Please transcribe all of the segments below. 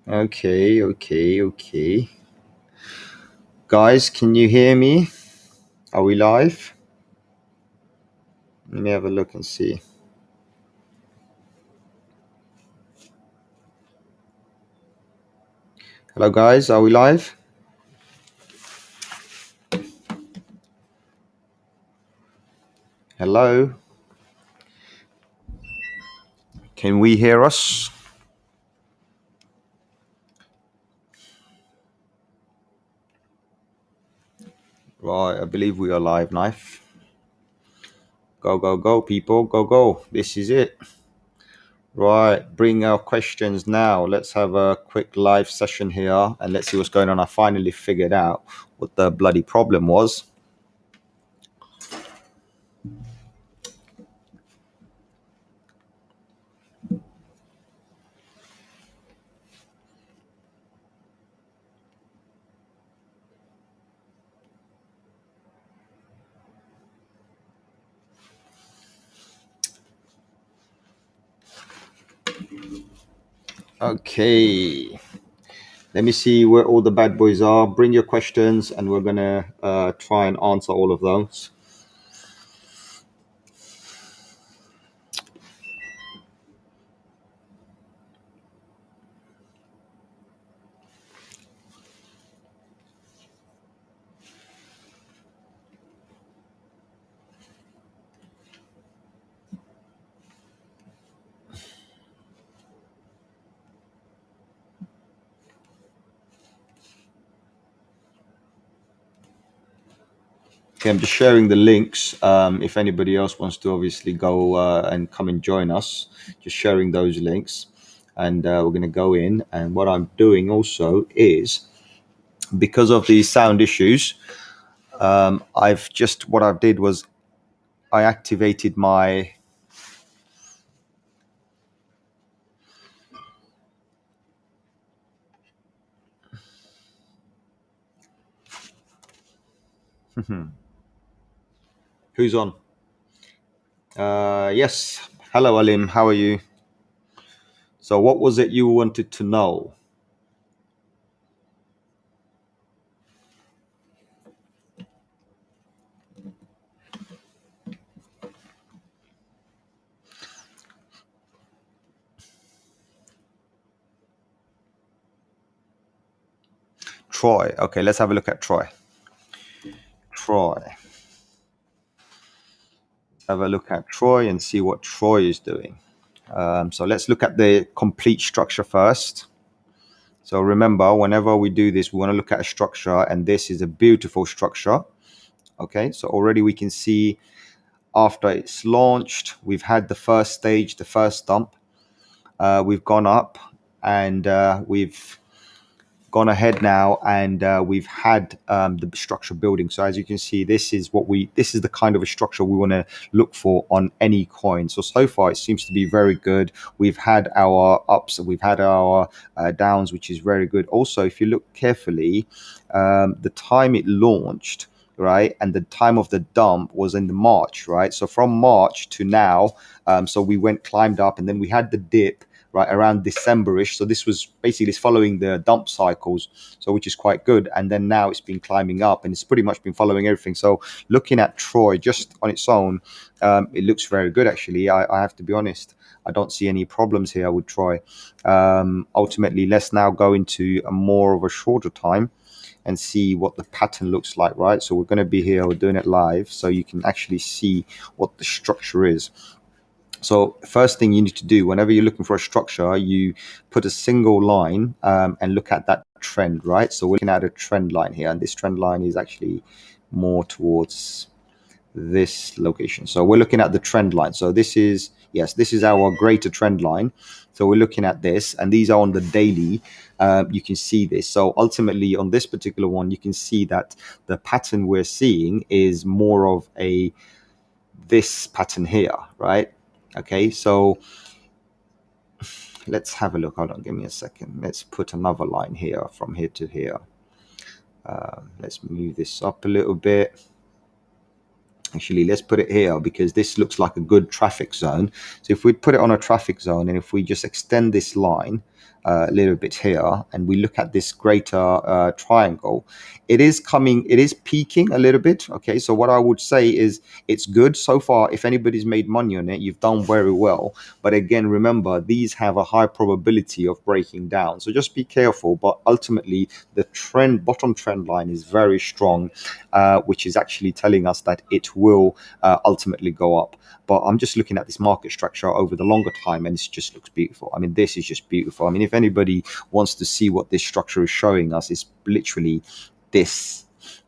Okay. Guys, can you hear me? Are we live? Let me have a look and see. Hello, guys. Are we live? Hello? Can we hear us? Right, I believe we are live, Knife. Go, people. Go. This is it. Right, bring our questions now. Let's have a quick live session here and let's see what's going on. I finally figured out what the bloody problem was. Okay. Let me see where all the bad boys are. Bring your questions and we're going to try and answer all of those. Okay, I'm just sharing the links. If anybody else wants to obviously go and come and join us, just sharing those links. And we're going to go in. And what I'm doing also is, because of these sound issues, what I did was I activated my who's on? Yes. Hello, Alim. How are you? So what was it you wanted to know? Troy. Okay, let's have a look at Troy. Have a look at Troy and see what Troy is doing. So let's look at the complete structure first. So remember, whenever we do this, we want to look at a structure, and this is a beautiful structure. Okay, so already we can see after it's launched, we've had the first stage, the first dump. We've gone up and we've gone ahead now, and we've had the structure building. So as you can see, this is the kind of a structure we want to look for on any coin. So far it seems to be very good. We've had our ups and we've had our downs, which is very good. Also, if you look carefully, the time it launched, right, and the time of the dump was in the March, right? So from March to now, so we climbed up, and then we had the dip right around December-ish. So this was basically following the dump cycles, so which is quite good. And then now it's been climbing up, and it's pretty much been following everything. So looking at Troy just on its own, it looks very good actually. I have to be honest. I don't see any problems here with Troy. Ultimately, let's now go into a more of a shorter time and see what the pattern looks like, right? So we're going to be here, we're doing it live, so you can actually see what the structure is. So first thing you need to do whenever you're looking for a structure, you put a single line and look at that trend, right? So we're looking at a trend line here, and this trend line is actually more towards this location. So we're looking at the trend line. So this is our greater trend line. So we're looking at this, and these are on the daily. You can see this. So ultimately on this particular one, you can see that the pattern we're seeing is more of this pattern here, right? Okay, so let's have a look. Hold on, give me a second. Let's put another line here from here to here. Let's move this up a little bit. Actually, let's put it here because this looks like a good traffic zone. So if we put it on a traffic zone, and if we just extend this line, a little bit here, and we look at this greater triangle, it is peaking a little bit. Okay, so what I would say is it's good so far. If anybody's made money on it, you've done very well. But again, remember, these have a high probability of breaking down, so just be careful. But ultimately, the bottom trend line is very strong, which is actually telling us that it will ultimately go up. But I'm just looking at this market structure over the longer time, and it just looks beautiful. I mean, this is just beautiful. I mean, if anybody wants to see what this structure is showing us, it's literally this,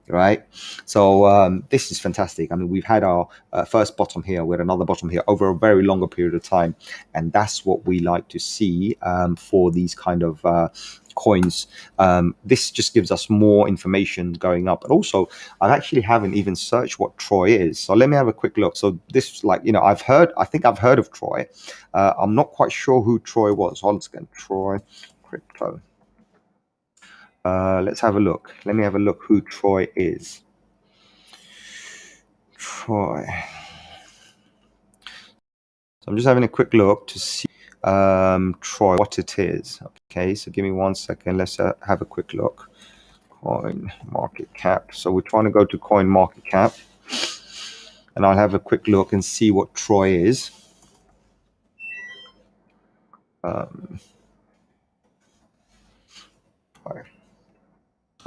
right? So this is fantastic. I mean, we've had our first bottom here, we had another bottom here over a very longer period of time, and that's what we like to see for these kind of coins. This just gives us more information going up. But also, I actually haven't even searched what Troy is, so let me have a quick look. So this, like, you know, I think I've heard of Troy. I'm not quite sure who Troy was. Hold on a second. Troy Crypto. Let's have a look. Let me have a look who Troy is. Troy. So I'm just having a quick look to see Troy, what it is. Okay, so give me 1 second. Let's have a quick look. Coin market cap. So we're trying to go to coin market cap, and I'll have a quick look and see what Troy is.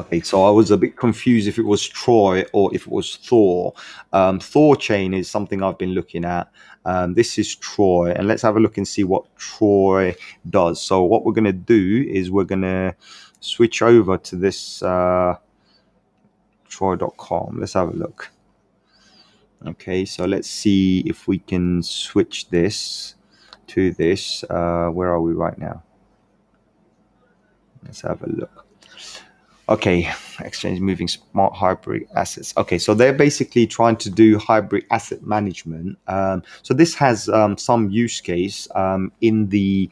Okay, so I was a bit confused if it was Troy or if it was Thor. Thor chain is something I've been looking at. This is Troy, and let's have a look and see what Troy does. So what we're going to do is we're going to switch over to this Troy.com. Let's have a look. Okay, so let's see if we can switch this to this. Where are we right now? Let's have a look. Okay, exchange moving smart hybrid assets. Okay, so they're basically trying to do hybrid asset management. So this has some use case in the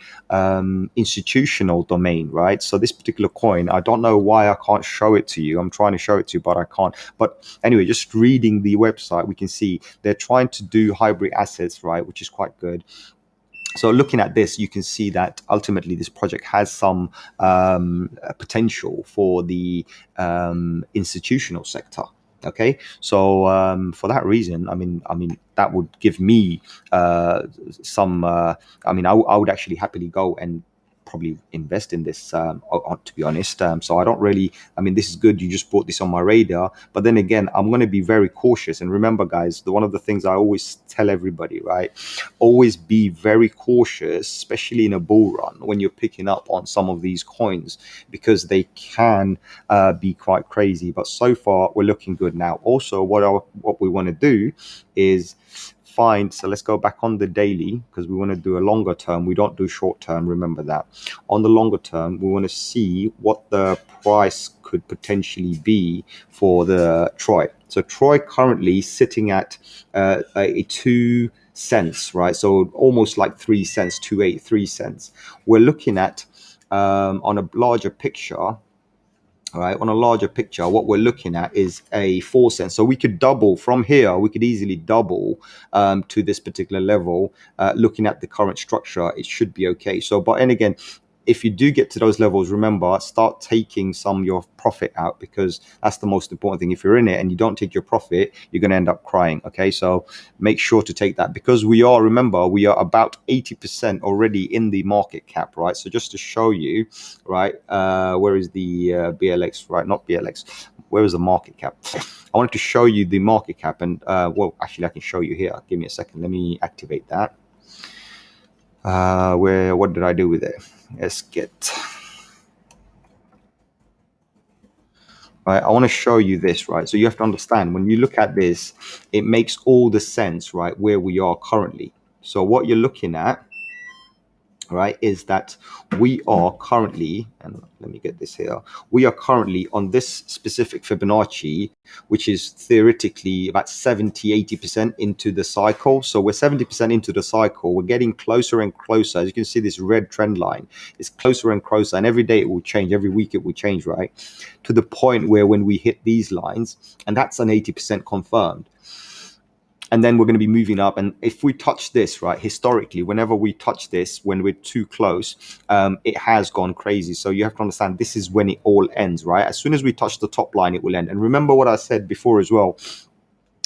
institutional domain, right? So this particular coin, I don't know why I can't show it to you. I'm trying to show it to you, but I can't. But anyway, just reading the website, we can see they're trying to do hybrid assets, right, which is quite good. So looking at this, you can see that ultimately this project has some potential for the institutional sector. Okay, so for that reason, I mean that would give me some. I mean, I would actually happily go and probably invest in this, to be honest. So I don't really, I mean, this is good. You just brought this on my radar. But then again, I'm going to be very cautious. And remember, guys, one of the things I always tell everybody, right? Always be very cautious, especially in a bull run when you're picking up on some of these coins, because they can be quite crazy. But so far, we're looking good now. Also, what we want to do is so let's go back on the daily, because we want to do a longer term. We don't do short term, remember that. On the longer term, we want to see what the price could potentially be for the Troy. So Troy currently sitting at a 2 cents, right? So almost like 3 cents, 2.83 cents. We're looking at on a larger picture. All right, on a larger picture, what we're looking at is a 4 cents. So we could double from here. We could easily double to this particular level. Looking at the current structure, it should be okay. So, but and again, if you do get to those levels, remember, start taking some of your profit out, because that's the most important thing. If you're in it and you don't take your profit, you're going to end up crying. Okay, so make sure to take that, because we are about 80% already in the market cap, right? So just to show you, right, where is the BLX, right? Not BLX. Where is the market cap? I wanted to show you the market cap, and well, actually, I can show you here. Give me a second. Let me activate that. What did I do with it? Let's get. Right, I want to show you this, right? So you have to understand, when you look at this, it makes all the sense, right, where we are currently. So what you're looking at, right, is that we are currently, and let me get this here, we are currently on this specific Fibonacci, which is theoretically about 70-80% into the cycle. So we're 70% into the cycle. We're getting closer and closer. As you can see, this red trend line is closer and closer, and every day it will change, every week it will change, right, to the point where when we hit these lines, and that's an 80% confirmed, and then we're going to be moving up. And if we touch this, right, historically, whenever we touch this, when we're too close, it has gone crazy. So you have to understand, this is when it all ends, right? As soon as we touch the top line, it will end. And remember what I said before as well,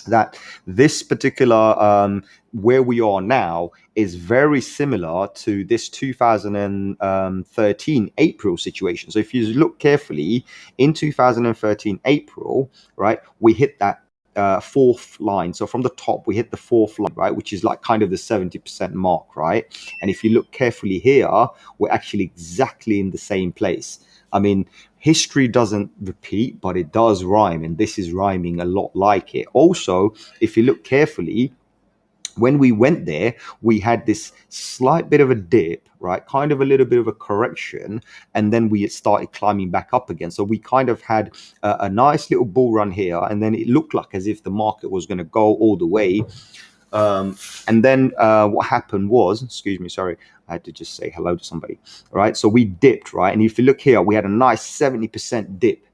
that this particular where we are now is very similar to this 2013 April situation. So if you look carefully, in 2013 April, right, we hit that fourth line. So from the top, we hit the fourth line, right, which is like kind of the 70% mark, right? And if you look carefully here, we're actually exactly in the same place. I mean, history doesn't repeat, but it does rhyme, and this is rhyming a lot like it. Also, if you look carefully, when we went there, we had this slight bit of a dip, right? Kind of a little bit of a correction, and then we started climbing back up again. So we kind of had a nice little bull run here, and then it looked like as if the market was going to go all the way. And then what happened was, excuse me, sorry, I had to just say hello to somebody, right? So we dipped, right? And if you look here, we had a nice 70% dip.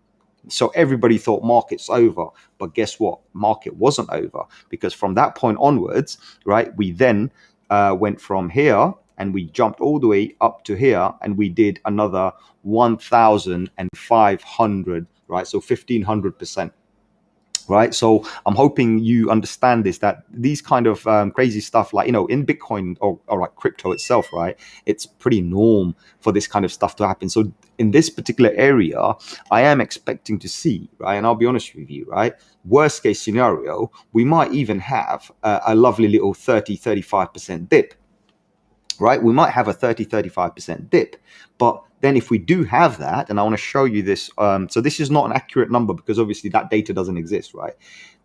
So everybody thought market's over, but guess what? Market wasn't over, because from that point onwards, right, we then went from here and we jumped all the way up to here, and we did another 1,500, right? So 1,500%. Right. So I'm hoping you understand this, that these kind of crazy stuff, like, in Bitcoin or like crypto itself, right, it's pretty norm for this kind of stuff to happen. So in this particular area, I am expecting to see, right, and I'll be honest with you, right, worst case scenario, we might even have a lovely little 35% dip. Right, we might have a 35% dip, but then if we do have that, and I want to show you this, so this is not an accurate number because obviously that data doesn't exist, right?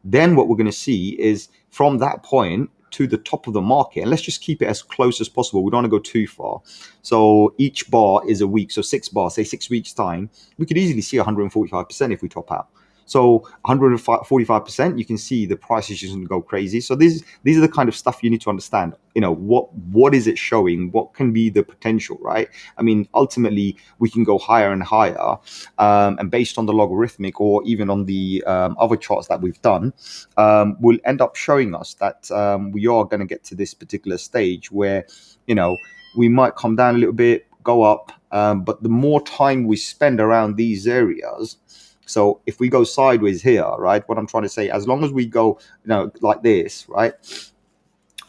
Then what we're going to see is from that point to the top of the market, and let's just keep it as close as possible. We don't want to go too far. So each bar is a week, so 6 bars, say 6 weeks time, we could easily see 145% if we top out. So 145%, you can see the price is just going to go crazy. So these are the kind of stuff you need to understand. What is it showing? What can be the potential, right? I mean, ultimately, we can go higher and higher. And based on the logarithmic or even on the other charts that we've done, will end up showing us that we are going to get to this particular stage where, we might come down a little bit, go up. But the more time we spend around these areas, so if we go sideways here, right, what I'm trying to say, as long as we go, like this, right,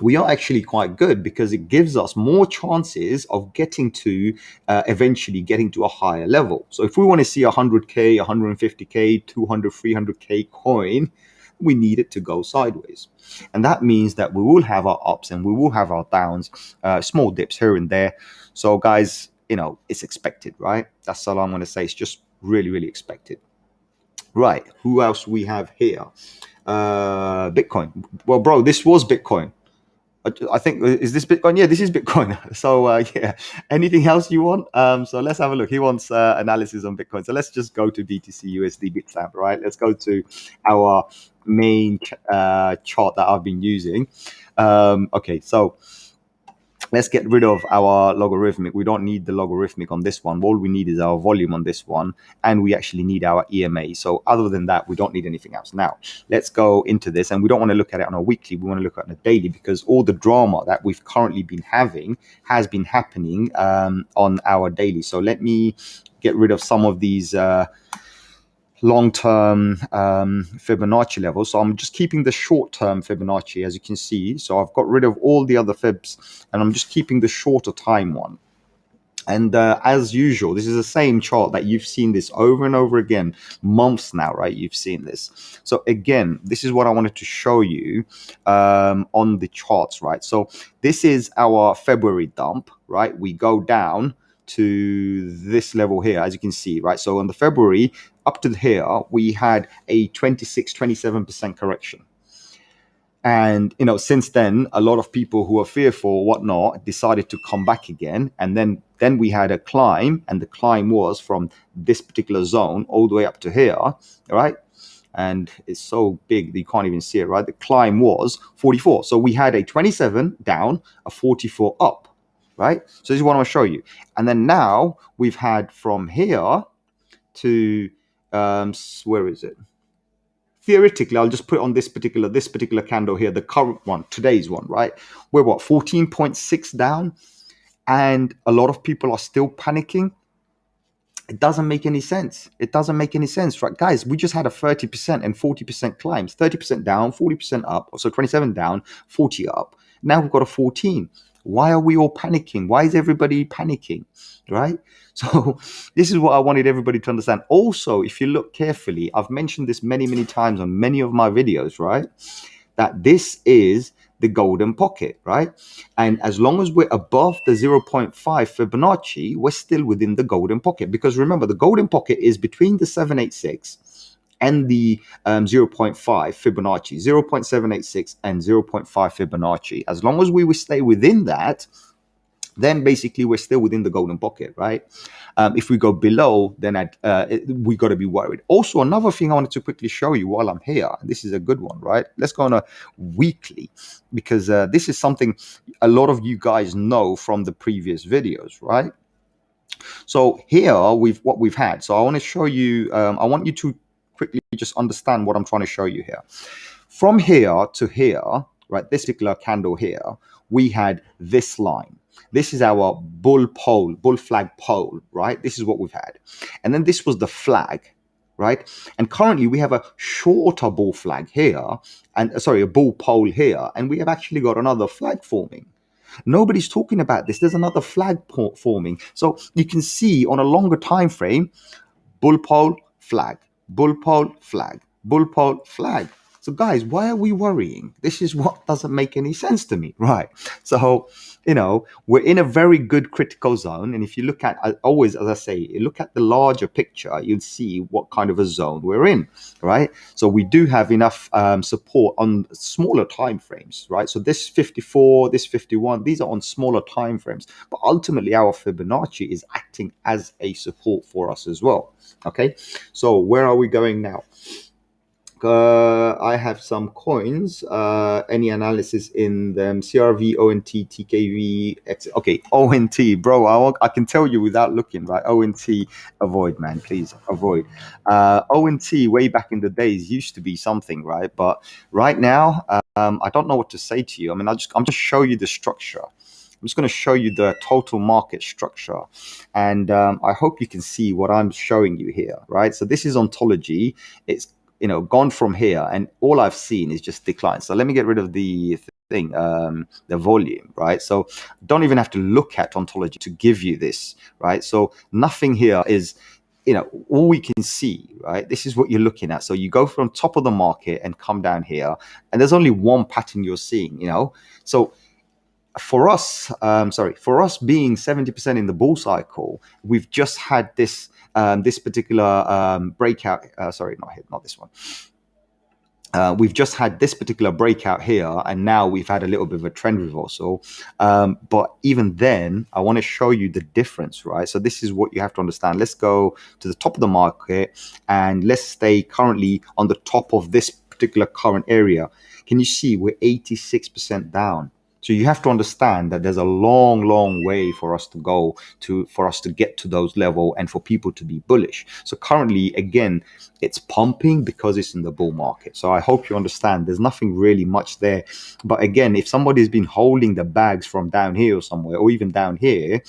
we are actually quite good, because it gives us more chances of getting to eventually getting to a higher level. So if we want to see 100K, 150K, 200, 300K coin, we need it to go sideways. And that means that we will have our ups and we will have our downs, small dips here and there. So guys, it's expected, right? That's all I'm going to say. It's just really, really expected. Right, who else we have here? Bitcoin. Well, bro, this was Bitcoin. I think, is this Bitcoin? Yeah, this is Bitcoin. So yeah, anything else you want? So let's have a look. He wants analysis on Bitcoin. So let's just go to BTC USD Bitstamp, right? Let's go to our main chart that I've been using. Okay, so let's get rid of our logarithmic. We don't need the logarithmic on this one. All we need is our volume on this one, and we actually need our EMA. So other than that, we don't need anything else. Now, let's go into this, and we don't want to look at it on a weekly. We want to look at it on a daily, because all the drama that we've currently been having has been happening on our daily. So let me get rid of some of these long-term Fibonacci levels. So I'm just keeping the short-term Fibonacci, as you can see. So I've got rid of all the other fibs, and I'm just keeping the shorter time one. And as usual, this is the same chart that you've seen this over and over again, months now, right? You've seen this. So again, this is what I wanted to show you on the charts, right? So this is our February dump, right? We go down to this level here, as you can see, right? So on the February up to here, we had a 27% correction. And, since then, a lot of people who are fearful or whatnot decided to come back again. And then we had a climb, and the climb was from this particular zone all the way up to here, right? And it's so big that you can't even see it, right? The climb was 44. So we had a 27 down, a 44 up, right? So this is what I want to show you. And then now we've had from here to, where is it? theoretically, I'll just put it on this particular candle here, the current one, today's one, right? We're what, 14.6 down, and a lot of people are still panicking. It doesn't make any sense. It doesn't make any sense, right? Guys, we just had a 30% and 40% climbs, 30% down, 40% up. So 27 down, 40 up. Now we've got a 14. Why are we all panicking? Why is everybody panicking, right? So this is what I wanted everybody to understand. Also, if you look carefully, I've mentioned this many, many times on many of my videos, right? That this is the golden pocket, right? And as long as we're above the 0.5 Fibonacci, we're still within the golden pocket. Because remember, the golden pocket is between the 786 and the 0.5 Fibonacci, 0.786 and 0.5 Fibonacci. As long as we will stay within that, then basically we're still within the golden pocket, right? If we go below, then we got to be worried. Also, another thing I wanted to quickly show you while I'm here, this is a good one, right? Let's go on a weekly, because this is something a lot of you guys know from the previous videos, right? So here what we've had. So I want to show you, I want you to quickly just understand what I'm trying to show you here. From here to here, right, this particular candle here, we had this line. This is our bull flag pole, right? This is what we've had. And then this was the flag, right? And currently we have a shorter bull flag here, and sorry, a bull pole here, and we have actually got another flag forming. Nobody's talking about this. There's another flag forming. So you can see on a longer time frame, bull pole, flag, bull pole, flag, bull pole, flag. So guys, why are we worrying? This is what doesn't make any sense to me, right? So, we're in a very good critical zone. And if you look at, always, as I say, you look at the larger picture, you'll see what kind of a zone we're in, right? So we do have enough support on smaller time frames, right? So this 54, this 51, these are on smaller time frames. But ultimately, our Fibonacci is acting as a support for us as well, okay? So where are we going now? I have some coins. Any analysis in them? CRV, ONT, TKV, okay, ONT, bro. I can tell you without looking, right? ONT, avoid, man, please avoid. ONT way back in the days used to be something, right? But right now, I don't know what to say to you. I mean, I'm just show you the structure. I'm just going to show you the total market structure, and I hope you can see what I'm showing you here, right? So this is ontology. It's gone from here, and all I've seen is just decline. So let me get rid of the thing, the volume, right? So don't even have to look at ontology to give you this, right? So nothing here is, all we can see, right? This is what you're looking at. So you go from top of the market and come down here, and there's only one pattern you're seeing, So for us, being 70% in the bull cycle, we've just had this particular breakout. Not this one. We've just had this particular breakout here, and now we've had a little bit of a trend reversal. But even then, I want to show you the difference, right? So this is what you have to understand. Let's go to the top of the market, and let's stay currently on the top of this particular current area. Can you see we're 86% down? So you have to understand that there's a long way for us to go for us to get to those levels and for people to be bullish. So currently, again, it's pumping because it's in the bull market. So I hope you understand there's nothing really much there. But again, if somebody's been holding the bags from down here or somewhere, or even down here,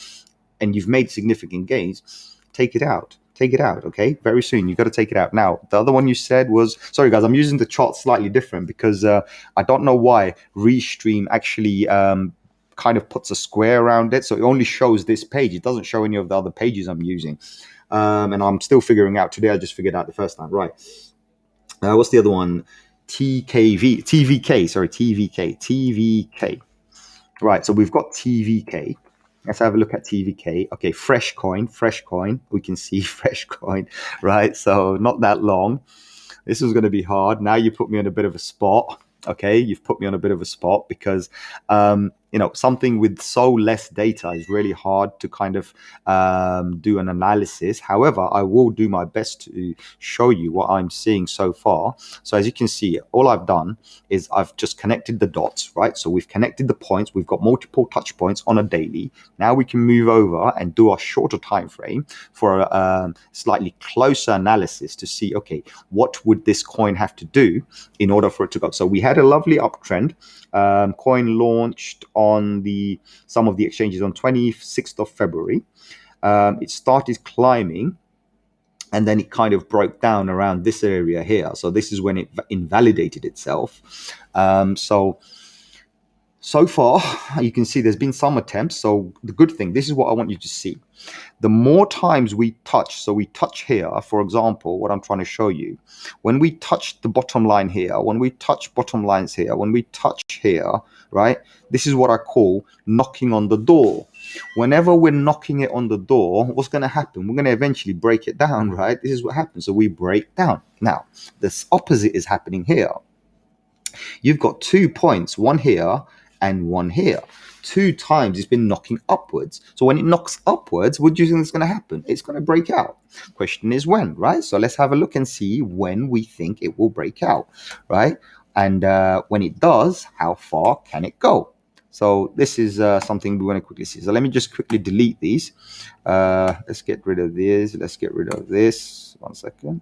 and you've made significant gains, take it out. Take it out, okay? Very soon, you've got to take it out. Now, the other one you said was, sorry guys, I'm using the chart slightly different because I don't know why Restream actually kind of puts a square around it. So it only shows this page. It doesn't show any of the other pages I'm using. And I'm still figuring out. Today, I just figured out the first time. Right. What's the other one? TVK. Right, so we've got TVK. Let's have a look at TVK. Okay, fresh coin. We can see fresh coin, right? So not that long. This is going to be hard. Now you put me on a bit of a spot. Okay, you've put me on a bit of a spot because something with so less data is really hard to kind of do an analysis. However, I will do my best to show you what I'm seeing so far. So as you can see, all I've done is I've just connected the dots, right? So we've connected the points. We've got multiple touch points on a daily. Now we can move over and do a shorter time frame for a slightly closer analysis to see, okay, what would this coin have to do in order for it to go? So we had a lovely uptrend. Coin launched on some of the exchanges on 26th of February. It started climbing, and then it kind of broke down around this area here. So this is when it invalidated itself. So far, you can see there's been some attempts. So the good thing, this is what I want you to see. The more times we touch, so we touch here, for example, what I'm trying to show you, when we touch the bottom line here, when we touch bottom lines here, when we touch here, right, this is what I call knocking on the door. Whenever we're knocking it on the door, what's going to happen? We're going to eventually break it down, right? This is what happens. So we break down. Now, this opposite is happening here. You've got 2 points, one here and one here. 2 times it's been knocking upwards. So when it knocks upwards, what do you think is going to happen? It's going to break out. Question is when, right? So let's have a look and see when we think it will break out, right? And when it does, how far can it go? So this is something we want to quickly see. So let me just quickly delete these. Let's get rid of this. Let's get rid of this. 1 second.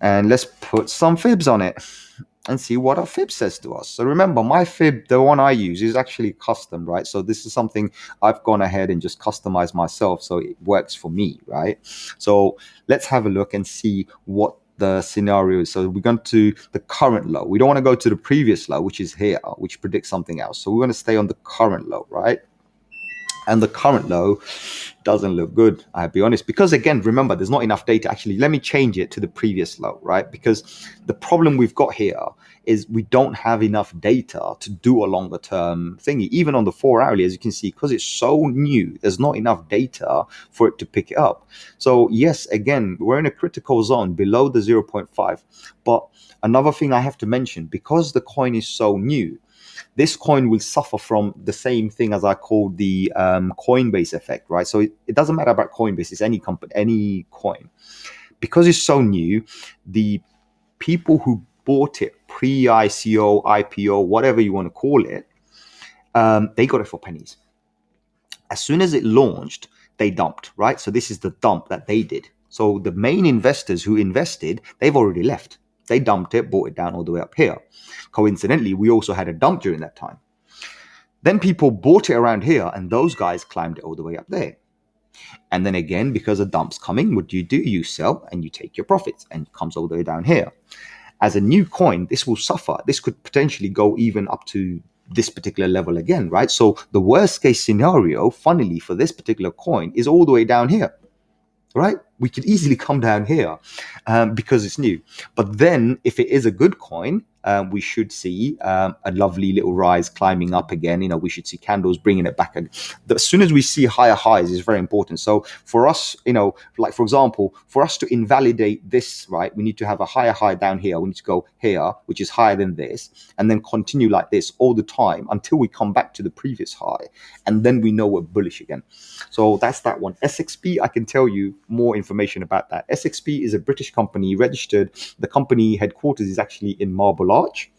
And let's put some fibs on it and see what our fib says to us. So remember, my fib, the one I use, is actually custom, right? So this is something I've gone ahead and just customized myself, so it works for me, right? So let's have a look and see what the scenario is. So we're going to the current low. We don't want to go to the previous low, which is here, which predicts something else. So we want to stay on the current low, right? And the current low doesn't look good, I'll be honest, because again, remember, there's not enough data. Actually, let me change it to the previous low, right? Because the problem we've got here is we don't have enough data to do a longer term thingy. Even on the 4 hourly, as you can see, because it's so new, there's not enough data for it to pick it up. So yes, again, we're in a critical zone below the 0.5. But another thing I have to mention, because the coin is so new, this coin will suffer from the same thing as I called the Coinbase effect, right? So it doesn't matter about Coinbase, it's any company, any coin. Because it's so new, the people who bought it pre-ICO, IPO, whatever you want to call it, they got it for pennies. As soon as it launched, they dumped, right? So this is the dump that they did. So the main investors who invested, they've already left. They dumped it, bought it down all the way up here. Coincidentally, we also had a dump during that time. Then people bought it around here, and those guys climbed it all the way up there. And then again, because a dump's coming, what do? You sell and you take your profits, and it comes all the way down here. As a new coin, this will suffer. This could potentially go even up to this particular level again, right? So the worst case scenario, funnily, for this particular coin is all the way down here. Right? We could easily come down here because it's new. But then if it is a good coin, we should see a lovely little rise climbing up again. We should see candles bringing it back. As soon as we see higher highs is very important. So for us, like for example, for us to invalidate this, right, we need to have a higher high down here. We need to go here, which is higher than this, and then continue like this all the time until we come back to the previous high. And then we know we're bullish again. So that's that one. SXP, I can tell you more information about that. SXP is a British company registered. The company headquarters is actually in Marble Arch,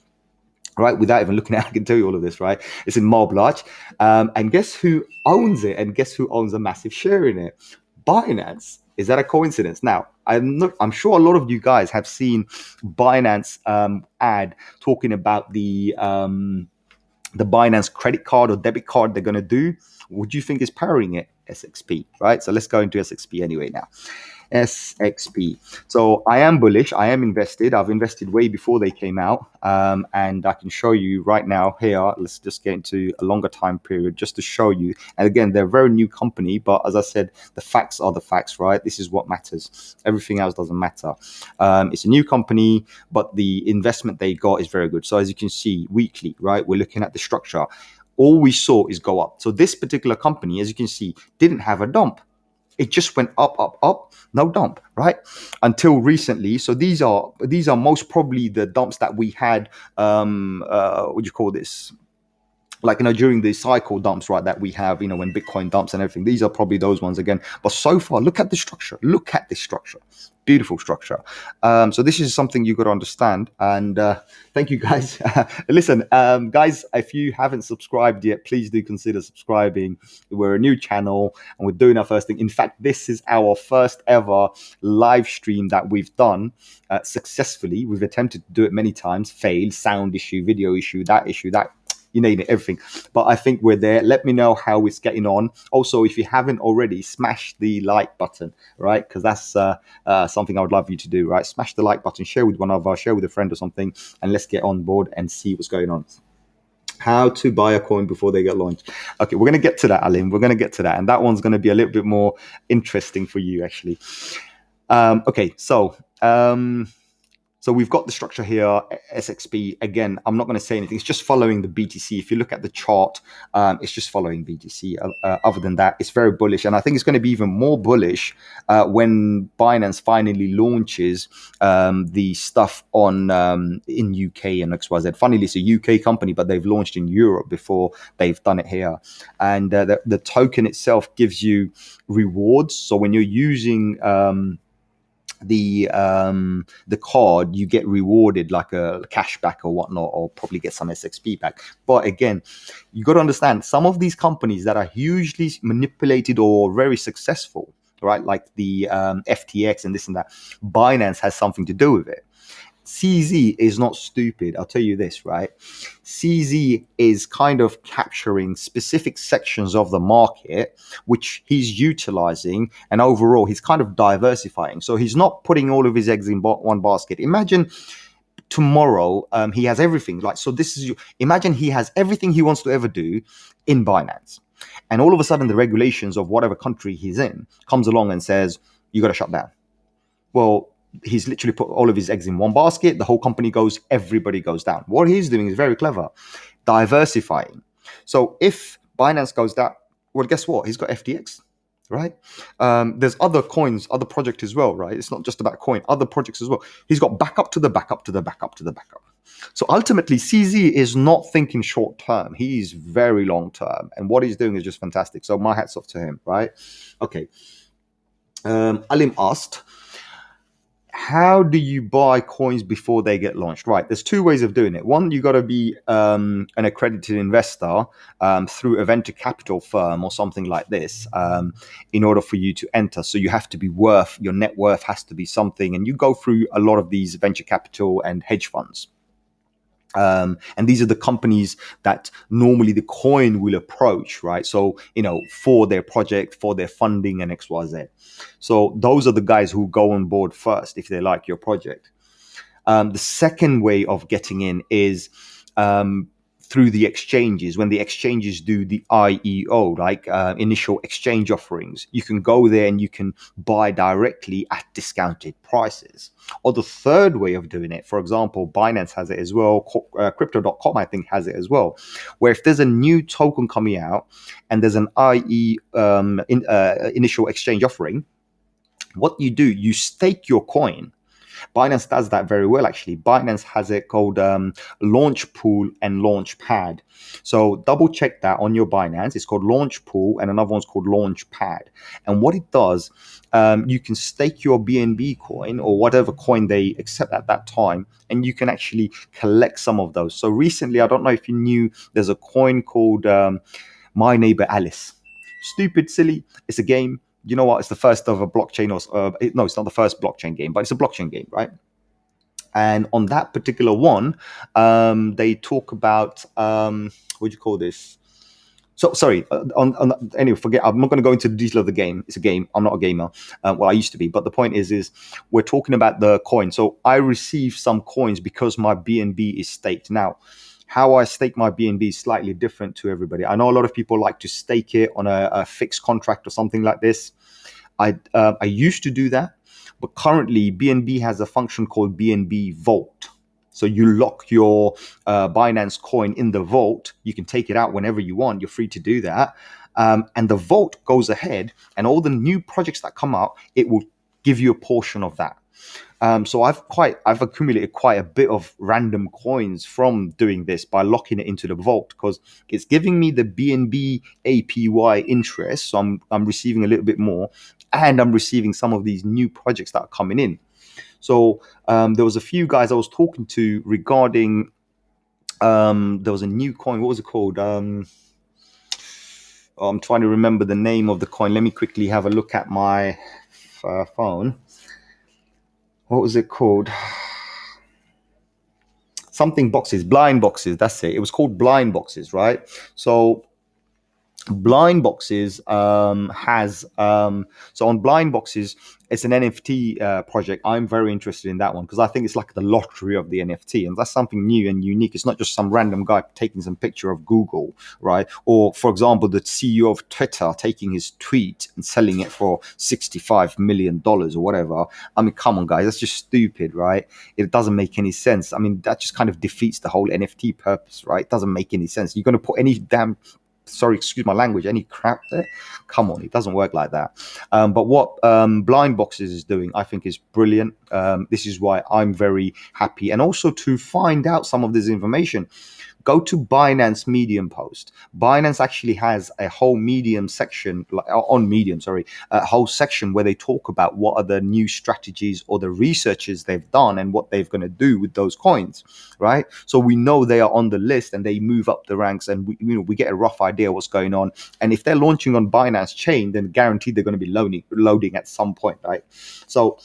right? Without even looking at it, I can tell you all of this, right? It's in Marble Arch. And guess who owns it? And guess who owns a massive share in it? Binance. Is that a coincidence? Now, I'm sure a lot of you guys have seen Binance ad talking about the Binance credit card or debit card they're going to do. What do you think is powering it? SXP, right? So let's go into SXP anyway now. SXP. So I am bullish. I am invested. I've invested way before they came out. And I can show you right now here. Let's just get into a longer time period just to show you. And again, they're a very new company, but as I said, the facts are the facts, right? This is what matters. Everything else doesn't matter. It's a new company, but the investment they got is very good. So as you can see, weekly, right? We're looking at the structure. All we saw is go up. So this particular company, as you can see, didn't have a dump. It just went up, up, up, no dump, right? Until recently. So these are most probably the dumps that we had. What do you call this? like, during the cycle dumps, right, that we have, when Bitcoin dumps and everything, these are probably those ones again. But so far, look at the structure. Look at this structure. Beautiful structure. So this is something you got to understand. And thank you, guys. Listen, guys, if you haven't subscribed yet, please do consider subscribing. We're a new channel and we're doing our first thing. In fact, this is our first ever live stream that we've done successfully. We've attempted to do it many times, failed, sound issue, video issue, that, you name it, everything. But I think we're there. Let me know how it's getting on. Also, if you haven't already, smash the like button, right? Because that's something I would love you to do, right? Smash the like button, share with share with a friend or something, and let's get on board and see what's going on. How to buy a coin before they get launched. Okay, we're going to get to that, Alim. We're going to get to that. And that one's going to be a little bit more interesting for you, actually. Okay, so we've got the structure here, SXP. Again, I'm not going to say anything. It's just following the BTC. If you look at the chart, it's just following BTC. Other than that, it's very bullish. And I think it's going to be even more bullish when Binance finally launches the stuff on in UK and XYZ. Funnily, it's a UK company, but they've launched in Europe before they've done it here. And the token itself gives you rewards. So when you're using the card, you get rewarded like a cashback or whatnot, or probably get some SXP back. But again, you got to understand, some of these companies that are hugely manipulated or very successful, right, like the FTX and this and that, Binance has something to do with it. CZ is not stupid. I'll tell you this, right? CZ is kind of capturing specific sections of the market, which he's utilizing. And overall, he's kind of diversifying. So he's not putting all of his eggs in one basket. Imagine tomorrow, he has everything. Imagine he has everything he wants to ever do in Binance. And all of a sudden, the regulations of whatever country he's in comes along and says, you got to shut down. Well, he's literally put all of his eggs in one basket. The whole company goes, everybody goes down. What he's doing is very clever, diversifying. So if Binance goes down, well, guess what? He's got FTX, right? There's other coins, other projects as well, right? It's not just about coin, other projects as well. He's got backup to the backup to the backup to the backup. So ultimately, CZ is not thinking short term. He's very long term. And what he's doing is just fantastic. So my hat's off to him, right? Okay. Alim asked, how do you buy coins before they get launched? Right, there's two ways of doing it. One, you got to be an accredited investor through a venture capital firm or something like this in order for you to enter. So you have to be your net worth has to be something. And you go through a lot of these venture capital and hedge funds. And these are the companies that normally the coin will approach, right? So, for their project, for their funding and XYZ. So those are the guys who go on board first if they like your project. The second way of getting in is through the exchanges. When the exchanges do the IEO, like initial exchange offerings, you can go there and you can buy directly at discounted prices. Or the third way of doing it, for example, Binance has it as well, crypto.com I think has it as well, where if there's a new token coming out and there's an initial exchange offering, what you do, you stake your coin. Binance does that very well, actually. Binance has it called Launch Pool and Launch Pad. So double check that on your Binance. It's called Launch Pool and another one's called Launch Pad. And what it does, you can stake your BNB coin or whatever coin they accept at that time, and you can actually collect some of those. So recently, I don't know if you knew, there's a coin called My Neighbor Alice. Stupid, silly. It's a game. You know what? It's the first of a blockchain, no, it's not the first blockchain game, but it's a blockchain game, right? And on that particular one, they talk about what do you call this? So sorry. Anyway, forget. I'm not going to go into the detail of the game. It's a game. I'm not a gamer. Well, I used to be, but the point is we're talking about the coin. So I received some coins because my BNB is staked. Now, how I stake my BNB is slightly different to everybody. I know a lot of people like to stake it on a fixed contract or something like this. I used to do that, but currently BNB has a function called BNB Vault. So you lock your Binance coin in the vault. You can take it out whenever you want. You're free to do that. And the vault goes ahead, and all the new projects that come out, it will give you a portion of that. So I've accumulated quite a bit of random coins from doing this by locking it into the vault, because it's giving me the BNB APY interest. So I'm receiving a little bit more, and I'm receiving some of these new projects that are coming in. So there was a few guys I was talking to regarding. There was a new coin. What was it called? I'm trying to remember the name of the coin. Let me quickly have a look at my phone. What was it called? Something boxes, blind boxes. That's it. It was called blind boxes, right? So blind boxes has so on blind boxes, it's an NFT project. I'm very interested in that one because I think it's like the lottery of the NFT, and that's something new and unique. It's not just some random guy taking some picture of Google, right? Or for example, the CEO of Twitter taking his tweet and selling it for $65 million or whatever. I mean, come on, guys, that's just stupid, right? It doesn't make any sense. I mean, that just kind of defeats the whole NFT purpose, right? It doesn't make any sense. You're going to put any damn, sorry, excuse my language, any crap there? Come on, it doesn't work like that. But what blind boxes is doing, I think, is brilliant. This is why I'm very happy. And also to find out some of this information, go to Binance Medium post. Binance actually has a whole Medium section, on Medium, sorry, a whole section where they talk about what are the new strategies or the researches they've done and what they're going to do with those coins, right? So we know they are on the list and they move up the ranks, and we get a rough idea what's going on. And if they're launching on Binance Chain, then guaranteed they're going to be loading at some point, right? So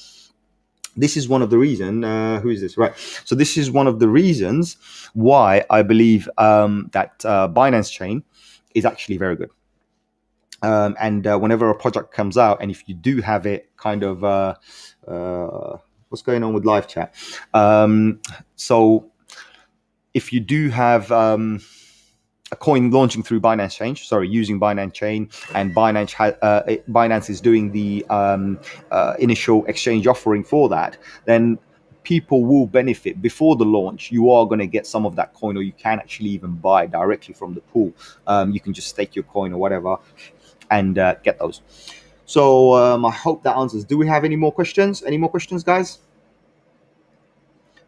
this is one of the reasons. Who is this? Right. So this is one of the reasons why I believe that Binance Chain is actually very good. And whenever a project comes out, and if you do have it, kind of what's going on with live chat? So if you do have a coin launching through Binance Chain, using Binance Chain, and Binance is doing the initial exchange offering for that, then people will benefit. Before the launch, you are going to get some of that coin, or you can actually even buy directly from the pool. You can just stake your coin or whatever and get those. So I hope that answers. Do we have any more questions? Any more questions, guys?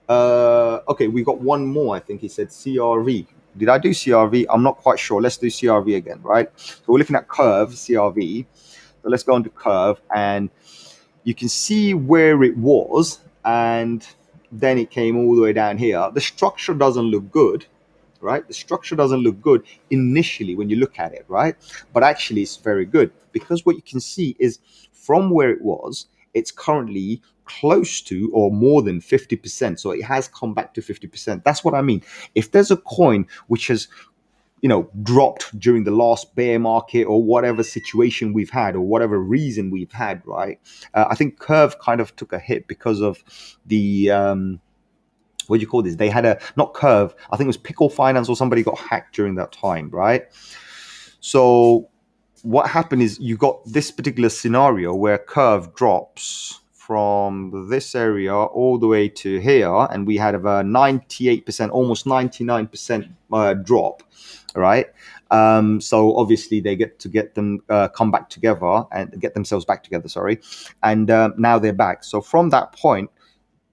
Okay, we got one more. I think he said CRV. Did I do CRV? I'm not quite sure. Let's do CRV again, right? So we're looking at Curve, CRV. So let's go into Curve, and you can see where it was, and then it came all the way down here. The structure doesn't look good, right? The structure doesn't look good initially when you look at it, right? But actually it's very good, because what you can see is from where it was, it's currently close to or more than 50%. So it has come back to 50%. That's what I mean. If there's a coin which has dropped during the last bear market, or whatever situation we've had, or whatever reason we've had, right? I think Curve kind of took a hit because of the what do you call this? They had not Curve, I think it was Pickle Finance, or somebody got hacked during that time, right? So what happened is you got this particular scenario where Curve drops from this area all the way to here, and we had a 98%, almost 99% drop, right? So obviously they get them come back together and get themselves back together, sorry, and now they're back. So from that point,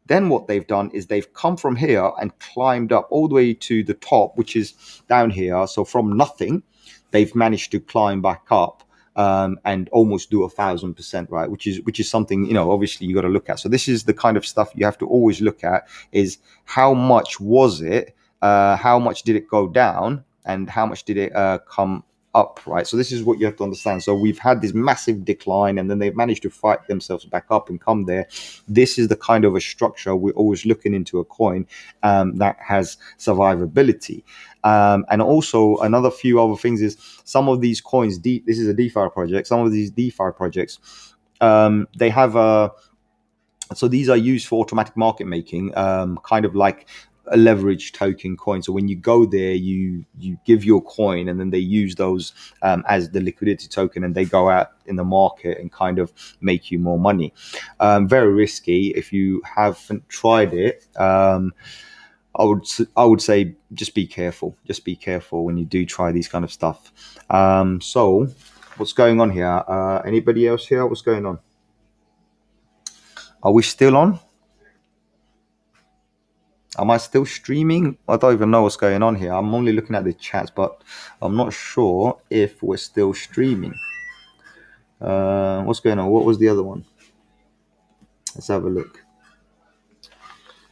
then what they've done is they've come from here and climbed up all the way to the top, which is down here. So from nothing, they've managed to climb back up and almost do 1,000%, right? Which is something, obviously you got to look at. So this is the kind of stuff you have to always look at: is how much was it, how much did it go down, and how much did it come up, right? So this is what you have to understand. So we've had this massive decline, and then they've managed to fight themselves back up and come there. This is the kind of a structure we're always looking into a coin that has survivability. And also another few other things is some of these coins, this is a DeFi project, some of these DeFi projects, they have so these are used for automatic market making, kind of like a leverage token coin. So when you go there, you give your coin, and then they use those as the liquidity token, and they go out in the market and kind of make you more money. Very risky. If you haven't tried it, I would say just be careful. Just be careful when you do try these kind of stuff. So what's going on here? Anybody else here? What's going on? Are we still on? Am I still streaming? I don't even know what's going on here. I'm only looking at the chats, but I'm not sure if we're still streaming. What's going on? What was the other one? Let's have a look.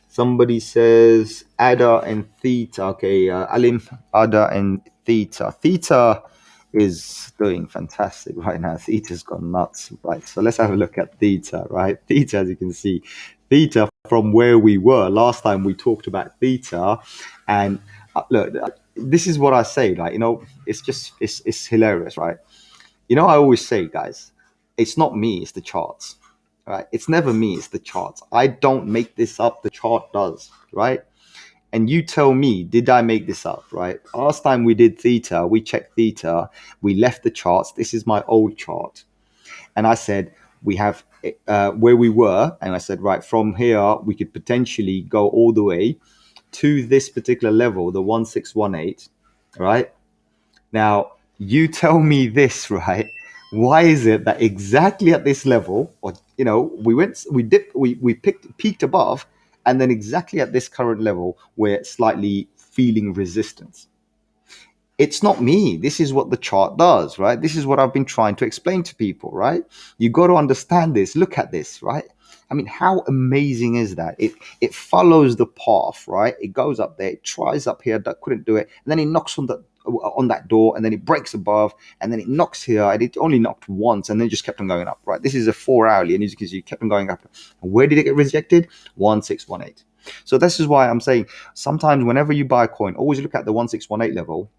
Somebody says ADA and Theta. Okay, Alim, ADA and Theta. Theta is doing fantastic right now. Theta's gone nuts, right? So let's have a look at Theta, right? Theta, as you can see, Theta from where we were last time we talked about Theta, and look, this is what I say, like, you know, it's just it's hilarious, right? You know, I always say, guys, it's not me, it's the charts, right? It's never me, it's the charts. I don't make this up, the chart does, right? And you tell me, did I make this up, right? Last time we did Theta, we checked Theta, we left the charts. This is my old chart. And I said, we have where we were. And I said, right, from here, we could potentially go all the way to this particular level, the 1618, right? Now, you tell me this, right? Why is it that exactly at this level, or you know, we peaked above, and then exactly at this current level, we're slightly feeling resistance? It's not me. This is what the chart does, right? This is what I've been trying to explain to people, right? You got to understand this. Look at this, right? I mean, how amazing is that? It follows the path, right? It goes up there, it tries up here, that couldn't do it, and then it knocks on that door, and then it breaks above, and then it knocks here, and it only knocked once, and then it just kept on going up, right? This is a 4 hourly, and as you can see, it kept on going up. And where did it get rejected? 1618. So this is why I'm saying sometimes whenever you buy a coin, always look at the 1618 level,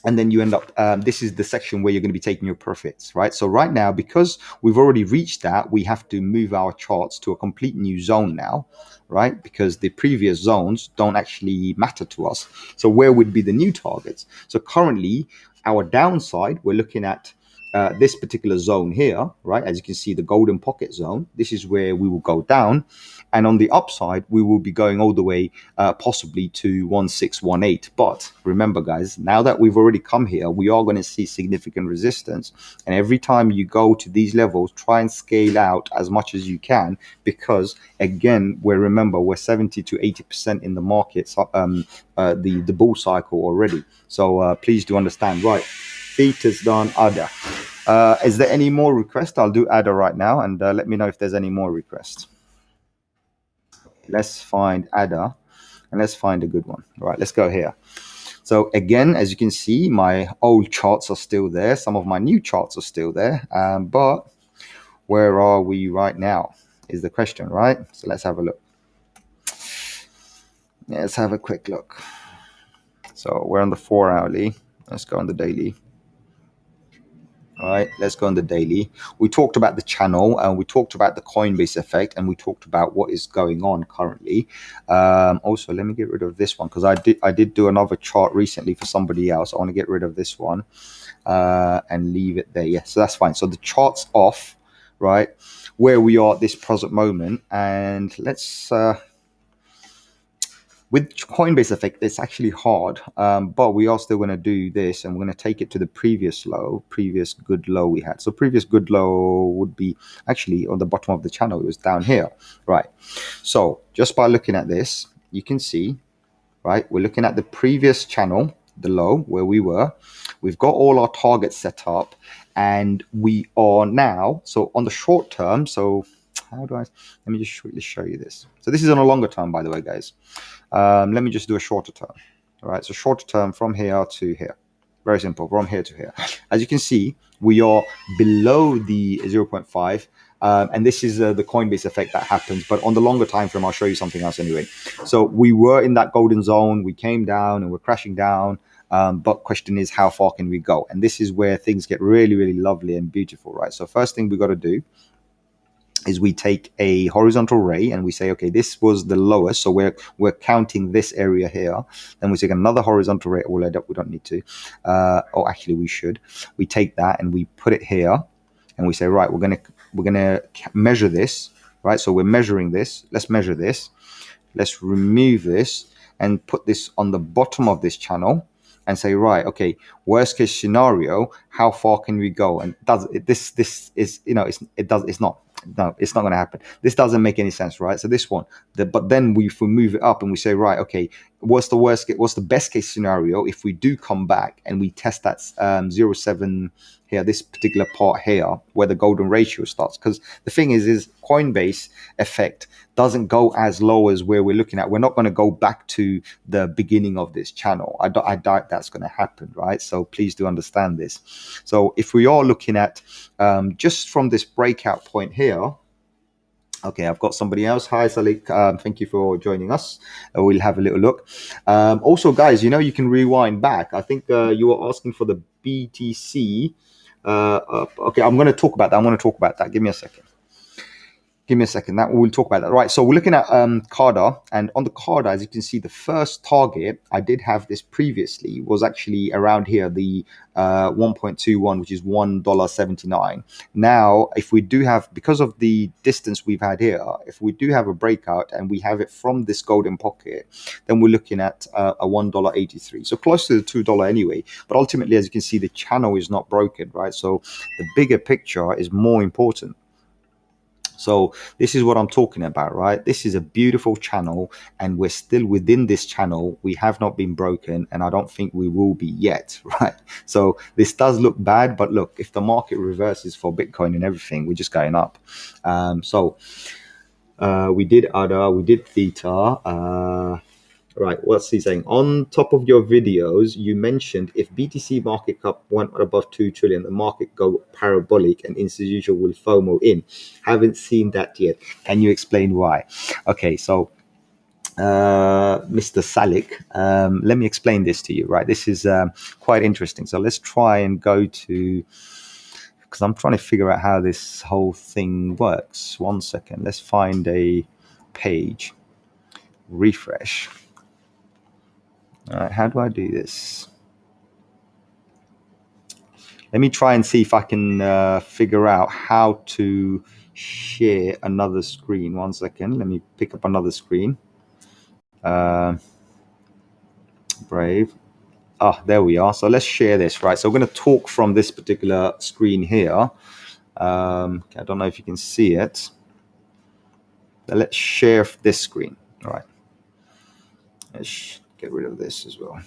and then you end up this is the section where you're going to be taking your profits, right? So right now, because we've already reached that, we have to move our charts to a complete new zone now, right? Because the previous zones don't actually matter to us. So where would be the new targets? So currently our downside, we're looking at this particular zone here, right? As you can see, the golden pocket zone, this is where we will go down. And on the upside, we will be going all the way possibly to 1618. But remember, guys, now that we've already come here, we are going to see significant resistance. And every time you go to these levels, try and scale out as much as you can, because again, we're 70 to 80% in the market, the bull cycle already. So please do understand, right? Theta's done, ADA. Is there any more requests? I'll do ADA right now, and let me know if there's any more requests. Let's find ADA, and let's find a good one. All right, let's go here. So again, as you can see, my old charts are still there. Some of my new charts are still there. But where are we right now is the question, right? So let's have a look. Yeah, let's have a quick look. So we're on the 4 hourly. Let's go on the daily. All right, let's go on the daily. We talked about the channel, and we talked about the Coinbase effect, and we talked about what is going on currently. Also, let me get rid of this one, because I did do another chart recently for somebody else. I want to get rid of this one and leave it there. Yeah, so that's fine. So the chart's off, right, where we are at this present moment, and let's with Coinbase effect, it's actually hard, but we are still going to do this, and we're going to take it to the previous good low we had. So previous good low would be actually on the bottom of the channel. It was down here, right? So just by looking at this, you can see, right, we're looking at the previous channel, the low where we were. We've got all our targets set up, and we are now, so on the short term, so let me just quickly show you this. So this is on a longer term, by the way, guys. Let me just do a shorter term. All right, so shorter term from here to here. Very simple, from here to here. As you can see, we are below the 0.5, and this is the Coinbase effect that happens. But on the longer time frame, I'll show you something else anyway. So we were in that golden zone, we came down, and we're crashing down. But question is, how far can we go? And this is where things get really, really lovely and beautiful, right? So first thing we got to do is we take a horizontal ray and we say, okay, this was the lowest, so we're counting this area here. Then we take another horizontal ray. Well, we don't need to, or actually we should. We take that and we put it here, and we say, right, we're gonna measure this, right? So we're measuring this. Let's measure this. Let's remove this and put this on the bottom of this channel, and say, right, okay, worst case scenario, how far can we go? And this is, you know, it's not. No, it's not going to happen. This doesn't make any sense, right? So this one, but then if we move it up and we say, right, okay, what's the best case scenario if we do come back and we test that 0.7 here, this particular part here, where the golden ratio starts? Because the thing is Coinbase effect doesn't go as low as where we're looking at. We're not going to go back to the beginning of this channel. I doubt that's going to happen, right? So please do understand this. So if we are looking at just from this breakout point here. Okay, I've got somebody else. Hi, Salik. Thank you for joining us. We'll have a little look. Also, guys, you can rewind back. I think you were asking for the BTC. Okay, I'm going to talk about that. Give me a second. That we'll talk about that. Right. So we're looking at Carda, and on the Carda, as you can see, the first target, I did have this previously, was actually around here, the 1.21, which is $1.79. Now, if we do have, because of the distance we've had here, if we do have a breakout and we have it from this golden pocket, then we're looking at a $1.83. So close to the $2 anyway. But ultimately, as you can see, the channel is not broken, right? So the bigger picture is more important. So this is what I'm talking about, right? This is a beautiful channel, and we're still within this channel. We have not been broken, and I don't think we will be yet, right? So this does look bad, but look, if the market reverses for Bitcoin and everything, we're just going up. We did ADA, we did Theta. Right, what's he saying? On top of your videos, you mentioned if BTC market cap went above 2 trillion, the market go parabolic and institutional will FOMO in. Haven't seen that yet. Can you explain why? Okay, so Mr. Salik, let me explain this to you, right? This is quite interesting. So let's try and go to, because I'm trying to figure out how this whole thing works. 1 second. Let's find a page. Refresh. All right, how do I do this? Let me try and see if I can figure out how to share another screen. 1 second. Let me pick up another screen. Brave. Oh, there we are. So let's share this, right? So we're going to talk from this particular screen here. I don't know if you can see it. But let's share this screen. All right. Let's get rid of this as well.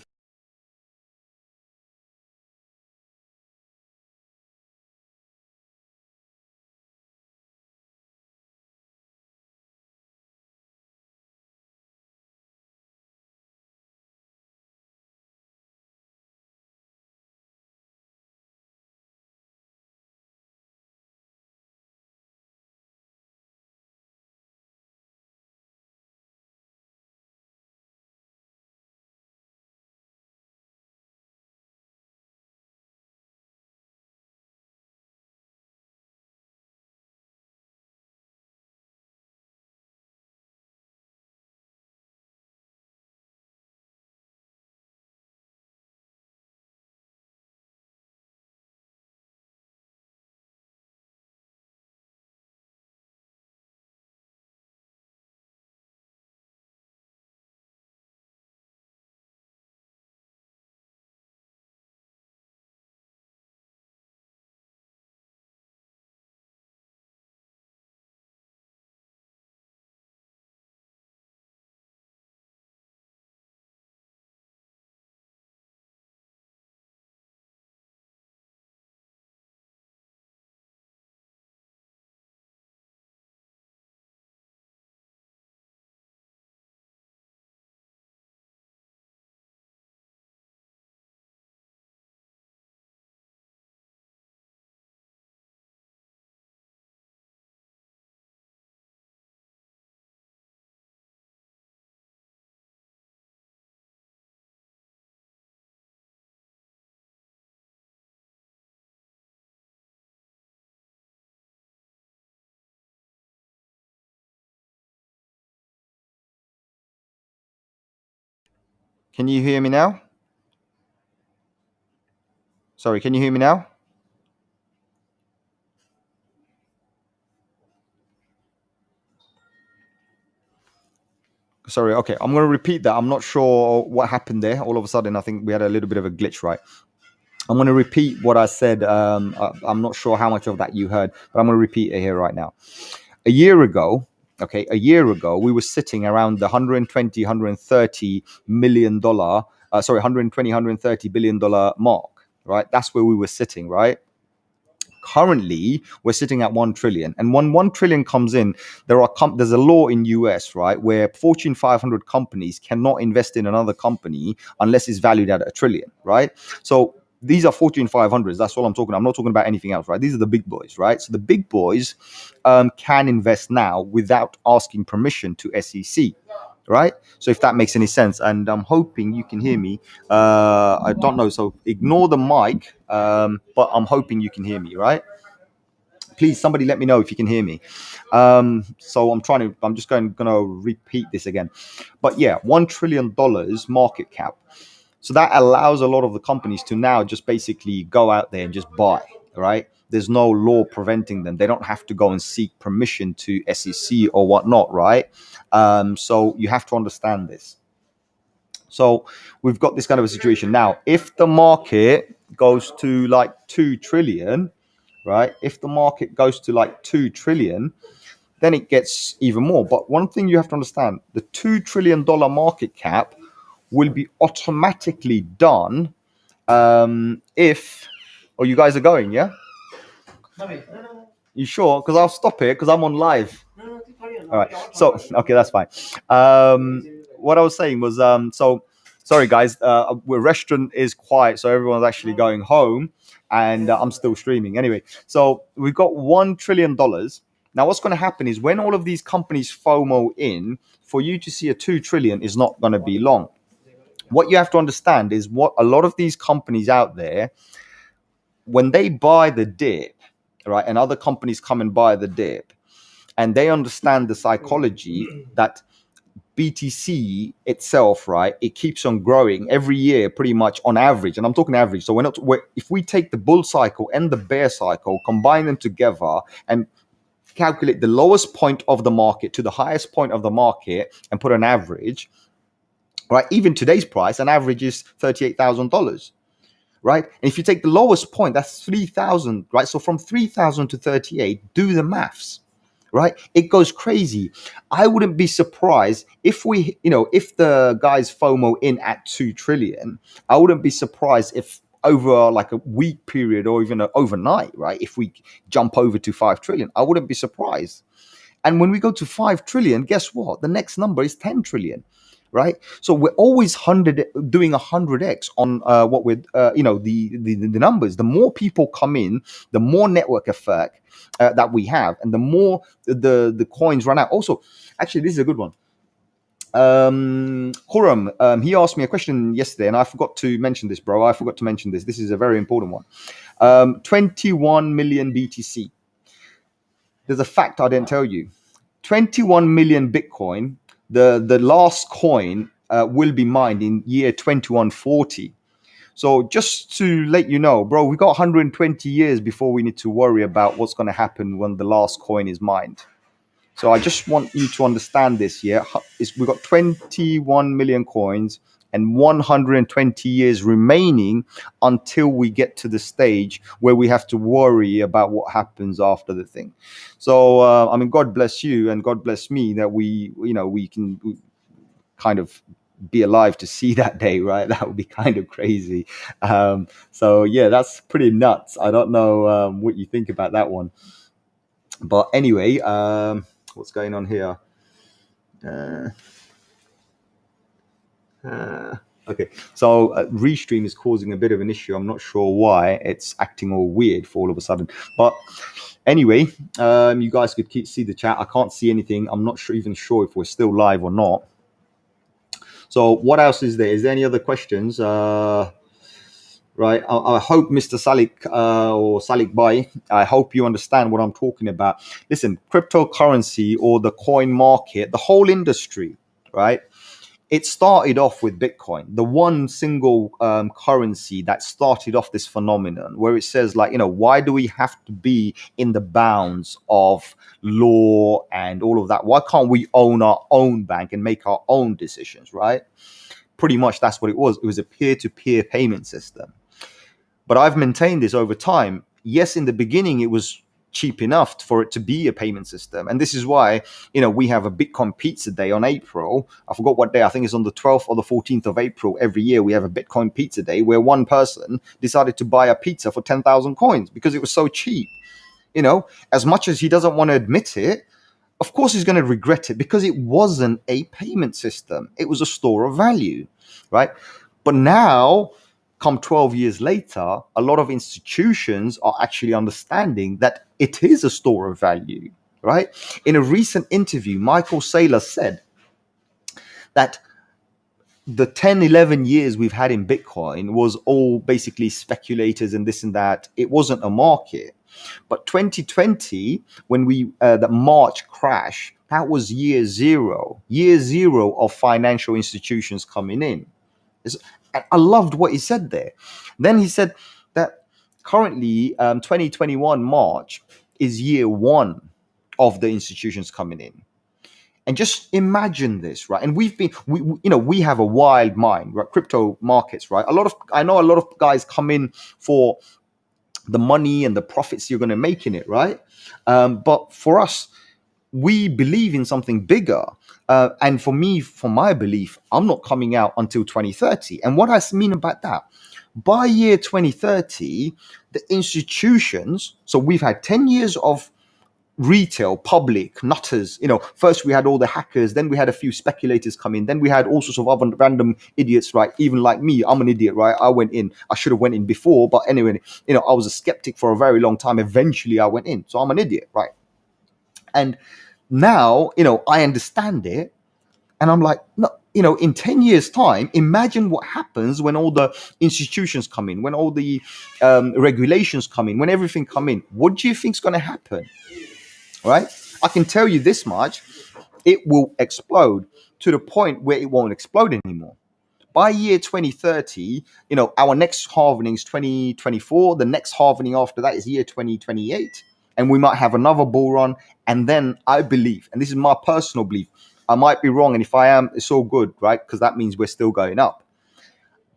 Can you hear me now? Sorry, can you hear me now? Sorry, okay. I'm going to repeat that. I'm not sure what happened there. All of a sudden, I think we had a little bit of a glitch, right? I'm going to repeat what I said. I'm not sure how much of that you heard, but I'm going to repeat it here right now. A year ago, we were sitting around the 120, 130 million dollar, 120, 130 billion dollar mark, right? That's where we were sitting, right? Currently, we're sitting at 1 trillion. And when 1 trillion comes in, there's a law in US, right, where Fortune 500 companies cannot invest in another company unless it's valued at a trillion, right? So these are Fortune 500s. That's all I'm talking. I'm not talking about anything else, right? These are the big boys, right? So the big boys can invest now without asking permission to SEC, right? So if that makes any sense, and I'm hoping you can hear me. I don't know, so ignore the mic, but I'm hoping you can hear me, right? Please, somebody let me know if you can hear me. So I'm just gonna repeat this again. But yeah, $1 trillion market cap. So that allows a lot of the companies to now just basically go out there and just buy, right? There's no law preventing them. They don't have to go and seek permission to SEC or whatnot, right? So you have to understand this. So we've got this kind of a situation. Now, if the market goes to like 2 trillion, right? If the market goes to like 2 trillion, then it gets even more. But one thing you have to understand, the $2 trillion market cap will be automatically done if, oh, you guys are going, yeah? You sure? Because I'll stop it because I'm on live. All right. So, okay, that's fine. What I was saying was, so sorry guys, our restaurant is quiet, so everyone's actually going home, and I'm still streaming. Anyway, so we've got $1 trillion. Now, what's going to happen is when all of these companies FOMO in, for you to see a 2 trillion is not going to be long. What you have to understand is what a lot of these companies out there, when they buy the dip, right, and other companies come and buy the dip, and they understand the psychology that BTC itself, right, it keeps on growing every year pretty much on average. And I'm talking average. So if we take the bull cycle and the bear cycle, combine them together and calculate the lowest point of the market to the highest point of the market and put an average, right? Even today's price, an average is $38,000, right? And if you take the lowest point, that's 3,000, right? So from 3,000 to 38, do the maths, right? It goes crazy. I wouldn't be surprised if if the guys FOMO in at 2 trillion, I wouldn't be surprised if over like a week period or even overnight, right? If we jump over to 5 trillion, I wouldn't be surprised. And when we go to 5 trillion, guess what? The next number is 10 trillion. Right, so we're always doing 100x on what we're the numbers. The more people come in, the more network effect that we have, and the more the coins run out. Also, actually, this is a good one. Khurram, he asked me a question yesterday, and I forgot to mention this, bro. I forgot to mention this. This is a very important one. 21 million BTC. There's a fact I didn't tell you. 21 million Bitcoin. The last coin will be mined in year 2140. So just to let you know, bro, we got 120 years before we need to worry about what's going to happen when the last coin is mined. So I just want you to understand this. Yeah, we got 21 million coins and 120 years remaining until we get to the stage where we have to worry about what happens after the thing. So I mean, God bless you and God bless me that we can kind of be alive to see that day, right? That would be kind of crazy. So yeah, that's pretty nuts. I don't know what you think about that one, but anyway, what's going on here? Okay, so Restream is causing a bit of an issue. I'm not sure why it's acting all weird for all of a sudden. But anyway, you guys could see the chat. I can't see anything. I'm not even sure if we're still live or not. So what else is there? Is there any other questions? Right. I hope Mr. Salik or Salik Bhai, I hope you understand what I'm talking about. Listen, cryptocurrency or the coin market, the whole industry, right? It started off with Bitcoin, the one single currency that started off this phenomenon where it says like, why do we have to be in the bounds of law and all of that? Why can't we own our own bank and make our own decisions, right? Pretty much that's what it was. It was a peer-to-peer payment system. But I've maintained this over time. Yes, in the beginning, it was cheap enough for it to be a payment system. And this is why, we have a Bitcoin pizza day on April. I forgot what day. I think it's on the 12th or the 14th of April. Every year we have a Bitcoin pizza day where one person decided to buy a pizza for 10,000 coins because it was so cheap. As much as he doesn't want to admit it, of course he's going to regret it because it wasn't a payment system. It was a store of value, right? But now, come 12 years later, a lot of institutions are actually understanding that it is a store of value, right? In a recent interview, Michael Saylor said that the 10, 11 years we've had in Bitcoin was all basically speculators and this and that. It wasn't a market. But 2020, when the March crash, that was year zero of financial institutions coming in. And I loved what he said there. Then he said that currently 2021 March is year one of the institutions coming in. And just imagine this, right? And we have a wild mind, right? Crypto markets, right? I know a lot of guys come in for the money and the profits you're going to make in it, right? But for us, we believe in something bigger. And for my belief, I'm not coming out until 2030. And what I mean about that, by year 2030, the institutions, so we've had 10 years of retail, public, nutters. First we had all the hackers, then we had a few speculators come in, then we had all sorts of other random idiots, right? Even like me, I'm an idiot, right? I should have went in before, but anyway, I was a skeptic for a very long time. Eventually I went in, so I'm an idiot, right? And now, I understand it, and I'm like, no, in 10 years time, imagine what happens when all the institutions come in, when all the regulations come in, when everything come in. What do you think is going to happen? Right? I can tell you this much, it will explode to the point where it won't explode anymore. By year 2030, our next halvening is 2024. The next halvening after that is year 2028. And we might have another bull run. And then I believe, and this is my personal belief, I might be wrong. And if I am, it's all good, right? Because that means we're still going up.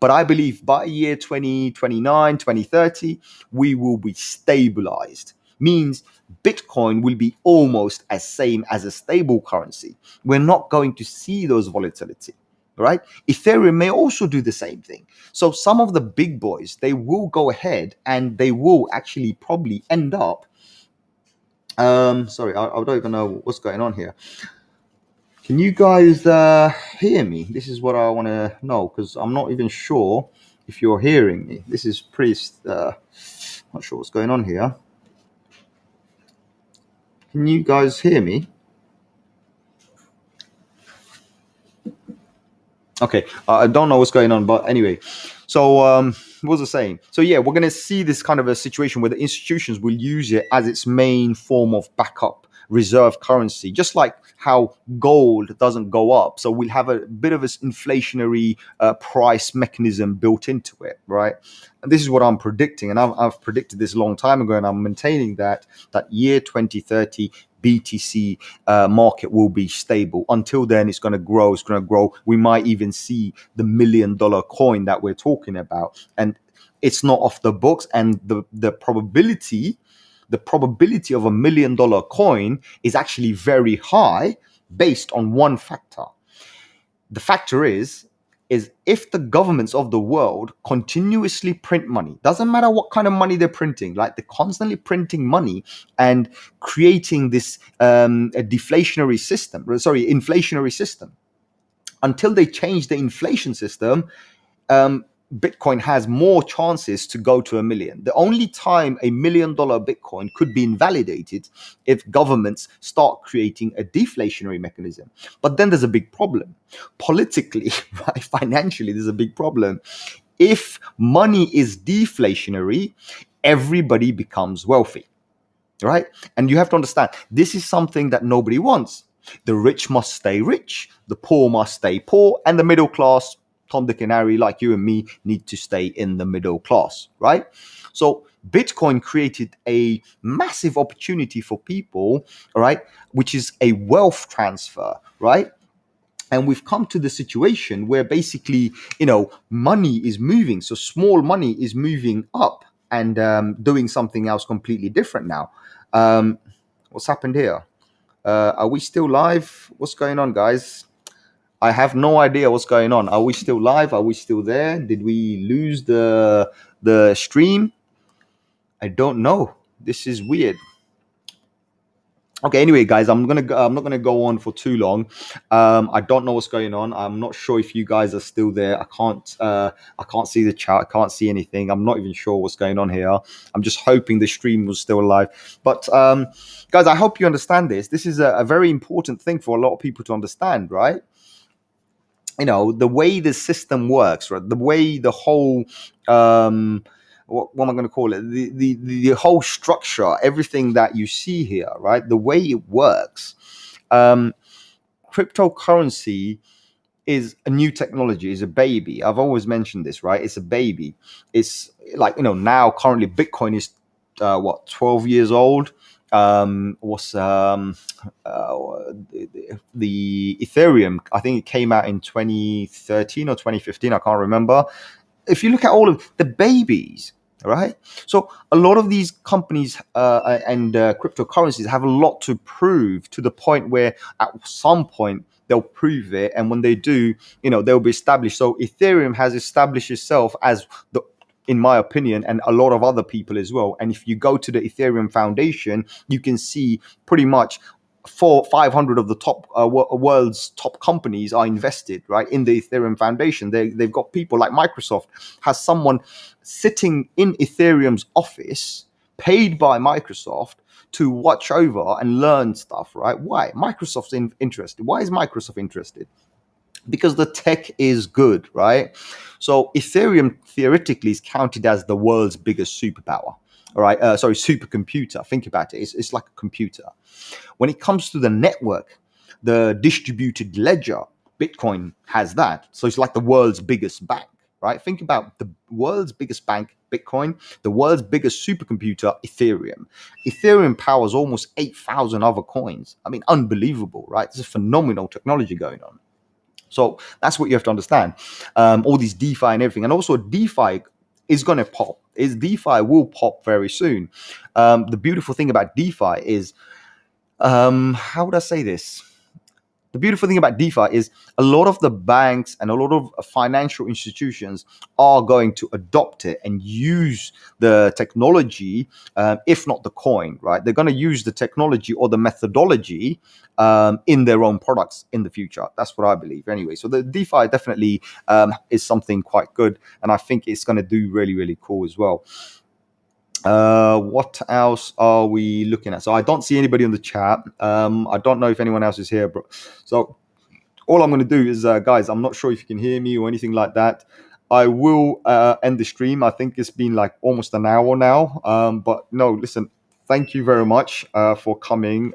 But I believe by year 2029, 2030, we will be stabilized. Means Bitcoin will be almost as same as a stable currency. We're not going to see those volatility, right? Ethereum may also do the same thing. So some of the big boys, they will go ahead and they will actually probably end up. Sorry, I don't even know what's going on here. Can you guys hear me? This is what I want to know, because I'm not even sure if you're hearing me. This is pretty, not sure what's going on here. Can you guys hear me? Okay, I don't know what's going on, but anyway. So what was I saying? So yeah, we're going to see this kind of a situation where the institutions will use it as its main form of backup reserve currency, just like how gold doesn't go up. So we'll have a bit of this inflationary price mechanism built into it, right? And this is what I'm predicting. And I've predicted this a long time ago, and I'm maintaining that year 2030, BTC market will be stable. Until then, it's going to grow. It's going to grow. We might even see the $1 million coin that we're talking about, and it's not off the books. And the probability of a $1 million coin is actually very high based on one factor. The factor is if the governments of the world continuously print money, doesn't matter what kind of money they're printing, like they're constantly printing money and creating this inflationary system. Until they change the inflation system, Bitcoin has more chances to go to $1 million. The only time $1 million Bitcoin could be invalidated if governments start creating a deflationary mechanism. But then there's a big problem. Politically, right, financially, there's a big problem. If money is deflationary, everybody becomes wealthy, right? And you have to understand, this is something that nobody wants. The rich must stay rich, the poor must stay poor, and the middle class, Tom, Dick, and Harry, like you and me, need to stay in the middle class, right? So Bitcoin created a massive opportunity for people, all right, which is a wealth transfer, right? And we've come to the situation where basically, money is moving. So small money is moving up and doing something else completely different now. What's happened here? Are we still live? What's going on, guys? I have no idea what's going on. Are we still live? Are we still there? Did we lose the stream? I don't know. This is weird. Okay, anyway, guys, I'm not gonna go on for too long. I don't know what's going on. I'm not sure if you guys are still there. I can't see the chat. I can't see anything. I'm not even sure what's going on here. I'm just hoping the stream was still alive. But guys, I hope you understand this. This is a very important thing for a lot of people to understand, right? The way the system works, right? The way the whole what am I going to call it? The whole structure, everything that you see here, right? The way it works. Cryptocurrency is a new technology, is a baby. I've always mentioned this, right? It's a baby. It's like, now currently Bitcoin is 12 years old. The Ethereum, I think it came out in 2013 or 2015, I can't remember. If you look at all of the babies, right? So a lot of these companies and cryptocurrencies have a lot to prove, to the point where at some point they'll prove it, and when they do, they'll be established. So Ethereum has established itself as in my opinion, and a lot of other people as well. And if you go to the Ethereum Foundation, you can see pretty much 500 of the top world's top companies are invested right in the Ethereum Foundation. They've got people like Microsoft has someone sitting in Ethereum's office, paid by Microsoft to watch over and learn stuff. Right? Why? Microsoft's interested. Why is Microsoft interested? Because the tech is good, right? So Ethereum theoretically is counted as the world's biggest superpower. All right, supercomputer. Think about it. It's like a computer. When it comes to the network, the distributed ledger, Bitcoin has that. So it's like the world's biggest bank, right? Think about the world's biggest bank, Bitcoin, the world's biggest supercomputer, Ethereum. Ethereum powers almost 8,000 other coins. I mean, unbelievable, right? This is phenomenal technology going on. So that's what you have to understand. All these DeFi and everything. And also DeFi is going to pop. DeFi will pop very soon. The beautiful thing about DeFi is, how would I say this? The beautiful thing about DeFi is a lot of the banks and a lot of financial institutions are going to adopt it and use the technology, if not the coin, right? They're going to use the technology or the methodology in their own products in the future. That's what I believe anyway. So the DeFi definitely is something quite good. And I think it's going to do really, really cool as well. What else are we looking at? So I don't see anybody on the chat. I don't know if anyone else is here, bro. So all I'm going to do is, guys, I'm not sure if you can hear me or anything like that. I will end the stream. I think it's been like almost an hour now. But no, listen, thank you very much for coming.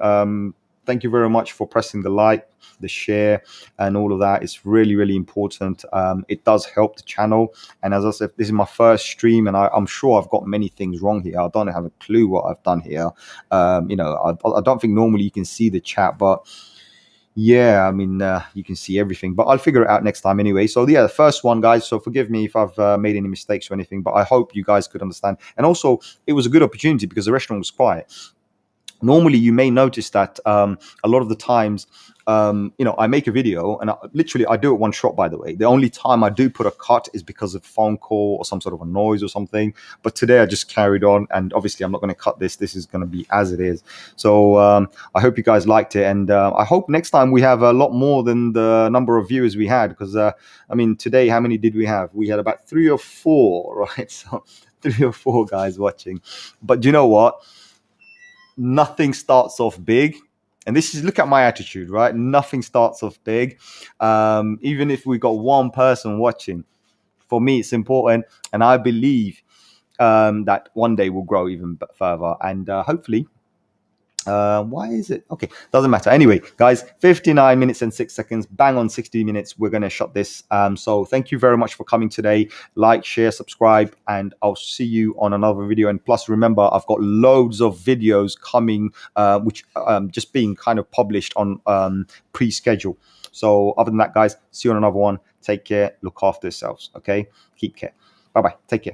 Thank you very much for pressing the like, the share, and all of that. It's really, really important. It does help the channel. And as I said, this is my first stream, and I'm sure I've got many things wrong here. I don't have a clue what I've done here. I don't think normally you can see the chat, but yeah, I mean, you can see everything, but I'll figure it out next time anyway. So yeah, the first one, guys, so forgive me if I've made any mistakes or anything, but I hope you guys could understand. And also, it was a good opportunity because the restaurant was quiet. Normally, you may notice that a lot of the times, I make a video and I do it one shot, by the way. The only time I do put a cut is because of a phone call or some sort of a noise or something. But today I just carried on, and obviously I'm not going to cut this. This is going to be as it is. So I hope you guys liked it. And I hope next time we have a lot more than the number of viewers we had. Because, today, how many did we have? We had about 3 or 4, right? So 3 or 4 guys watching. But you know what? Nothing starts off big. And look at my attitude, right? Nothing starts off big. Even if we got one person watching, for me, it's important. And I believe that one day we'll grow even further. And hopefully Why is it okay? Doesn't matter. Anyway, guys, 59 minutes and 6 seconds, bang on 60 minutes. We're gonna shut this. So thank you very much for coming today. Like, share, subscribe, and I'll see you on another video. And plus, remember, I've got loads of videos coming, which just being kind of published on pre-schedule. So other than that, guys, see you on another one. Take care. Look after yourselves. Okay. Keep care. Bye bye. Take care.